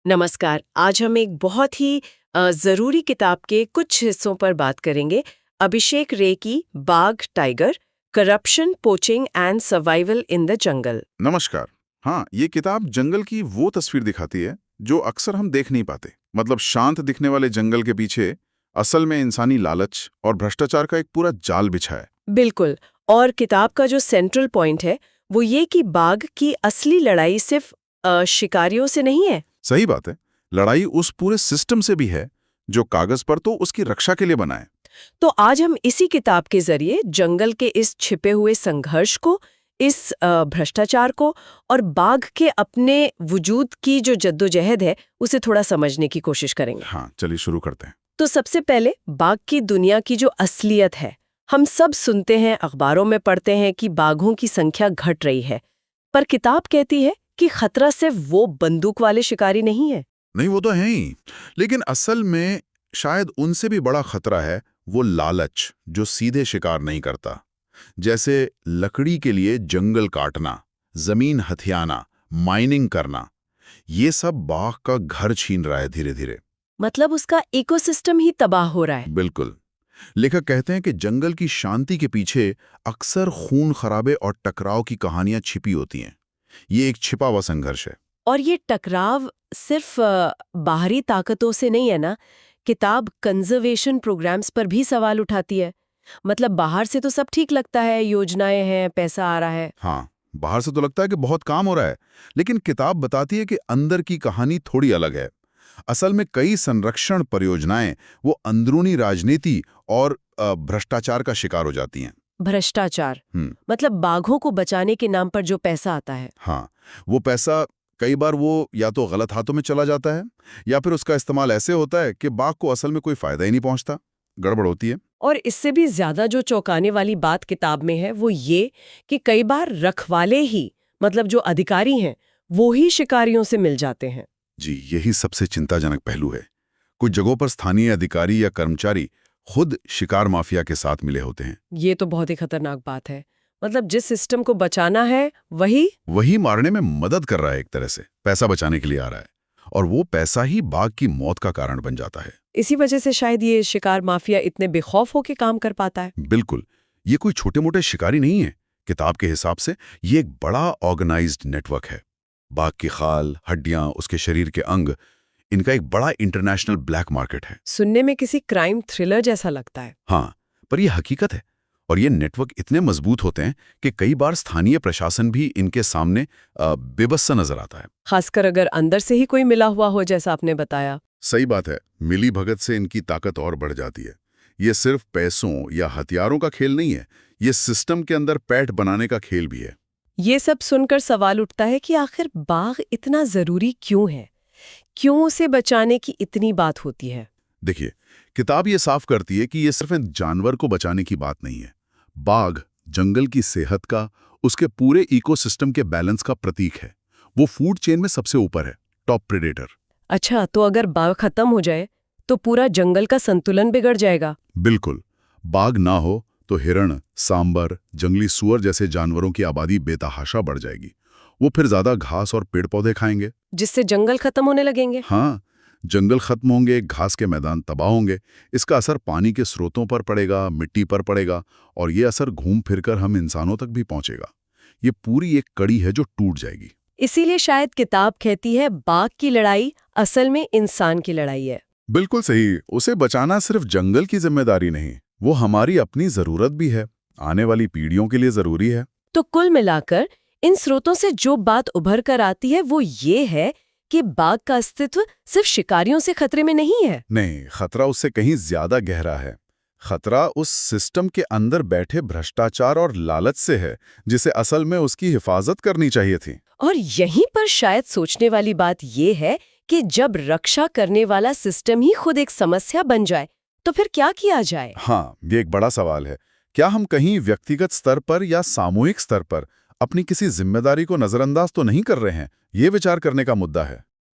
नमस्कार। आज हम एक बहुत ही ज़रूरी किताब के कुछ हिस्सों पर बात करेंगे। अभिषेक रे की बाघ tiger, corruption, poaching and survival in the jungle. नमस्कार। हाँ, ये किताब जंगल की वो तस्वीर दिखाती है जो अक्सर हम देख नहीं पाते। मतलब शांत दिखने वाले जंगल के पीछे असल में इंसानी लालच और भ्रष्टाचार का एक पूरा जाल बिछा है। बिल्कुल। और किताब का जो सेंट्रल पॉइंट है वो ये कि बाघ की असली लड़ाई सिर्फ शिकारियों से नहीं है। सही बात है। लड़ाई उस पूरे सिस्टम से भी है जो कागज पर तो उसकी रक्षा के लिए बना है। तो आज हम इसी किताब के जरिए जंगल के इस छिपे हुए संघर्ष को, इस भ्रष्टाचार को और बाघ के अपने वजूद की जो जद्दोजहद है उसे थोड़ा समझने की कोशिश करेंगे। हाँ, चलिए शुरू करते हैं। तो सबसे पहले बाघ की दुनिया की जो असलियत है, हम सब सुनते हैं, अखबारों में पढ़ते हैं कि बाघों की संख्या घट रही है, पर किताब कहती है कि खतरा सिर्फ वो बंदूक वाले शिकारी नहीं है। नहीं, वो तो है ही, लेकिन असल में शायद उनसे भी बड़ा खतरा है वो लालच जो सीधे शिकार नहीं करता। जैसे लकड़ी के लिए जंगल काटना, जमीन हथियाना, माइनिंग करना, ये सब बाघ का घर छीन रहा है धीरे धीरे। मतलब उसका इकोसिस्टम ही तबाह हो रहा है। बिल्कुल। लेखक कहते हैं कि जंगल की शांति के पीछे अक्सर खून खराबे और टकराव की कहानियां छिपी होती हैं। ये एक छिपा हुआ संघर्ष है। और ये टकराव सिर्फ बाहरी ताकतों से नहीं है ना। किताब कंजर्वेशन प्रोग्राम्स पर भी सवाल उठाती है। मतलब बाहर से तो सब ठीक लगता है, योजनाएं हैं, पैसा आ रहा है। हाँ, बाहर से तो लगता है कि बहुत काम हो रहा है, लेकिन किताब बताती है कि अंदर की कहानी थोड़ी अलग है। असल में कई संरक्षण परियोजनाएं वो अंदरूनी राजनीति और भ्रष्टाचार का शिकार हो जाती हैं। भ्रष्टाचार हम्म। मतलब बाघों को बचाने के नाम पर जो पैसा आता है। हाँ, वो पैसा कई बार वो या तो गलत हाथों में चला जाता है या फिर उसका इस्तेमाल ऐसे होता है कि बाघ को असल में कोई फायदा ही नहीं पहुंचता, गड़बड़ होती है। और इससे भी ज्यादा जो चौंकाने वाली बात किताब में है वो ये कि कई बार रखवाले ही, मतलब जो अधिकारी हैं, वो ही शिकारियों से मिल जाते हैं। जी, यही सबसे चिंताजनक पहलू है। कुछ जगहों पर स्थानीय अधिकारी या कर्मचारी खुद शिकार माफिया के साथ मिले होते हैं। ये तो बहुत ही खतरनाक बात है। मतलब जिस सिस्टम को बचाना है वही मारने में मदद कर रहा है, एक तरह से पैसा बचाने के लिए आ रहा है, और वो पैसा ही बाघ की मौत का कारण बन जाता है। इसी वजह से शायद ये शिकार माफिया इतने बेखौफ होके काम कर पाता है। बिल्कुल। ये कोई छोटे मोटे शिकारी नहीं है। किताब के हिसाब से ये एक बड़ा ऑर्गेनाइज्ड नेटवर्क है। बाघ की खाल, हड्डियां, उसके शरीर के अंग, इनका एक बड़ा इंटरनेशनल ब्लैक मार्केट है। सुनने में किसी क्राइम थ्रिलर जैसा लगता है। हाँ, पर यह हकीकत है। और ये नेटवर्क इतने मजबूत होते हैं कि कई बार स्थानीय प्रशासन भी इनके सामने बेबस सा नजर आता है। खासकर अगर अंदर से ही कोई मिला हुआ हो, जैसा आपने बताया। सही बात है। मिली भगत से इनकी ताकत और बढ़ जाती है। ये सिर्फ पैसों या हथियारों का खेल नहीं है, ये सिस्टम के अंदर पैठ बनाने का खेल भी है। ये सब सुनकर सवाल उठता है कि आखिर बाघ इतना जरूरी क्यों है? क्यों उसे बचाने की इतनी बात होती है? देखिए, किताब ये साफ करती है कि ये सिर्फ एक जानवर को बचाने की बात नहीं है। बाघ जंगल की सेहत का, उसके पूरे इकोसिस्टम के बैलेंस का प्रतीक है। वो फूड चेन में सबसे ऊपर है, टॉप प्रेडेटर। अच्छा, तो अगर बाघ खत्म हो जाए तो पूरा जंगल का संतुलन बिगड़ जाएगा। बिल्कुल। बाघ ना हो तो हिरण, सांबर, जंगली सुअर जैसे जानवरों की आबादी बेतहाशा बढ़ जाएगी। वो फिर ज्यादा घास और पेड़ पौधे खाएंगे, जिससे जंगल खत्म होने लगेंगे। हाँ, जंगल खत्म होंगे, घास के मैदान तबाह होंगे। इसका असर पानी के स्रोतों पर पड़ेगा, मिट्टी पर पड़ेगा, और ये असर घूम फिरकर हम इंसानों तक भी पहुंचेगा। ये पूरी एक कड़ी है जो टूट जाएगी। इसीलिए शायद किताब कहती है बाघ की लड़ाई असल में इंसान की लड़ाई है। बिल्कुल सही। उसे बचाना सिर्फ जंगल की जिम्मेदारी नहीं, वो हमारी अपनी जरूरत भी है, आने वाली पीढ़ियों के लिए जरूरी है। तो कुल मिलाकर इन स्रोतों से जो बात उभर कर आती है वो ये है कि बाघ का अस्तित्व सिर्फ शिकारियों से खतरे में नहीं है। नहीं, खतरा उससे कहीं ज्यादा गहरा है। खतरा उस सिस्टम के अंदर बैठे भ्रष्टाचार और लालच से है, जिसे असल में उसकी हिफाजत करनी चाहिए थी। और यहीं पर शायद सोचने वाली बात ये है कि जब रक्षा करने वाला सिस्टम ही खुद एक समस्या बन जाए तो फिर क्या किया जाए? हाँ, ये एक बड़ा सवाल है। क्या हम कहीं व्यक्तिगत स्तर पर या सामूहिक स्तर पर अपनी किसी जिम्मेदारी को नजरअंदाज तो नहीं कर रहे हैं? ये विचार करने का मुद्दा है।